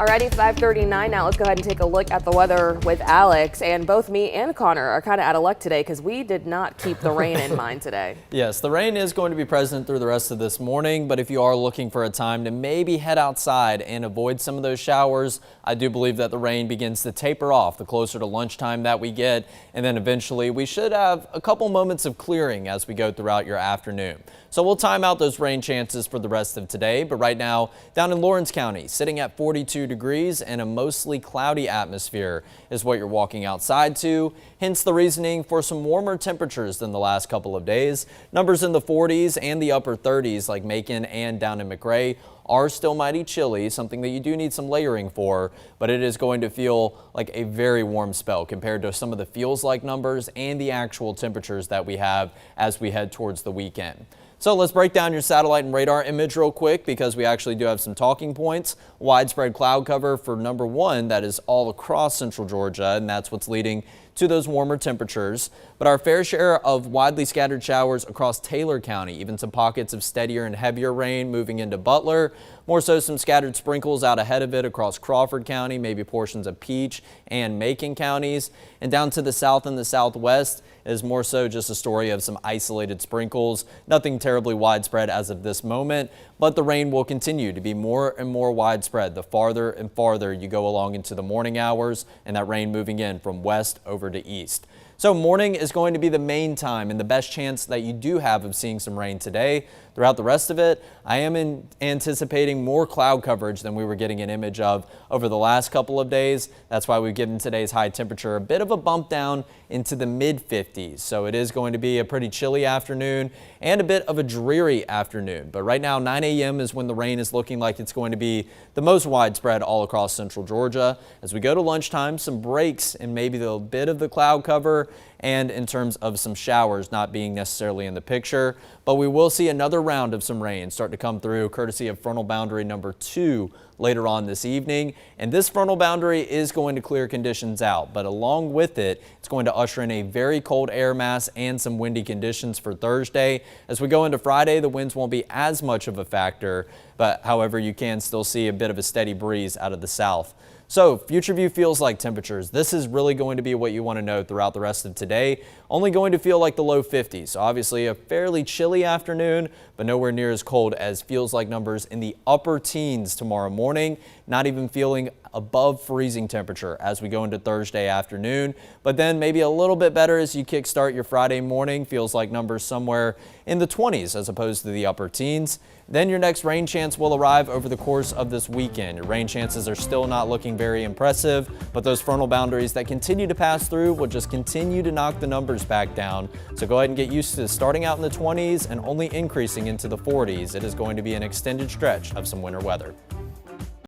Alrighty, 5:39 now. Let's go ahead and take a look at the weather with Alex. And both me and Connor are kind of out of luck today because we did not keep the rain in mind today. Yes, the rain is going to be present through the rest of this morning, but if you are looking for a time to maybe head outside and avoid some of those showers, I do believe that the rain begins to taper off the closer to lunchtime that we get, and then eventually we should have a couple moments of clearing as we go throughout your afternoon. So we'll time out those rain chances for the rest of today, but right now down in Lawrence County, sitting at 42 degrees and a mostly cloudy atmosphere is what you're walking outside to. Hence the reasoning for some warmer temperatures than the last couple of days. Numbers in the 40s and the upper 30s like Macon and down in McRae are still mighty chilly, something that you do need some layering for, but it is going to feel like a very warm spell compared to some of the feels like numbers and the actual temperatures that we have as we head towards the weekend. So let's break down your satellite and radar image real quick because we actually do have some talking points. Widespread cloud cover for number one, that is all across central Georgia, and that's what's leading to those warmer temperatures. But our fair share of widely scattered showers across Taylor County, even some pockets of steadier and heavier rain moving into Butler. More so some scattered sprinkles out ahead of it across Crawford County, maybe portions of Peach and Macon counties. And down to the south and the southwest is more so just a story of some isolated sprinkles. Nothing terribly widespread as of this moment, but the rain will continue to be more and more widespread the farther and farther you go along into the morning hours, and that rain moving in from west over to east. So morning is going to be the main time and the best chance that you do have of seeing some rain today. Throughout the rest of it, I am anticipating more cloud coverage than we were getting an image of over the last couple of days. That's why we've given today's high temperature a bit of a bump down into the mid 50s. So it is going to be a pretty chilly afternoon and a bit of a dreary afternoon. But right now 9 a.m. is when the rain is looking like it's going to be the most widespread all across central Georgia. As we go to lunchtime, some breaks and maybe a bit of the cloud cover, and in terms of some showers not being necessarily in the picture, but we will see another round of some rain start to come through courtesy of frontal boundary number 2 later on this evening. And this frontal boundary is going to clear conditions out, but along with it, it's going to usher in a very cold air mass and some windy conditions for Thursday. As we go into Friday, the winds won't be as much of a factor, but however, you can still see a bit of a steady breeze out of the south. So future view feels like temperatures. This is really going to be what you want to know throughout the rest of today. Only going to feel like the low 50s. So obviously a fairly chilly afternoon, but nowhere near as cold as feels like numbers in the upper teens tomorrow morning. Not even feeling above freezing temperature as we go into Thursday afternoon, but then maybe a little bit better as you kickstart your Friday morning. Feels like numbers somewhere in the 20s as opposed to the upper teens. Then your next rain chance will arrive over the course of this weekend. Your rain chances are still not looking very impressive, but those frontal boundaries that continue to pass through will just continue to knock the numbers back down. So go ahead and get used to starting out in the 20s and only increasing into the 40s. It is going to be an extended stretch of some winter weather.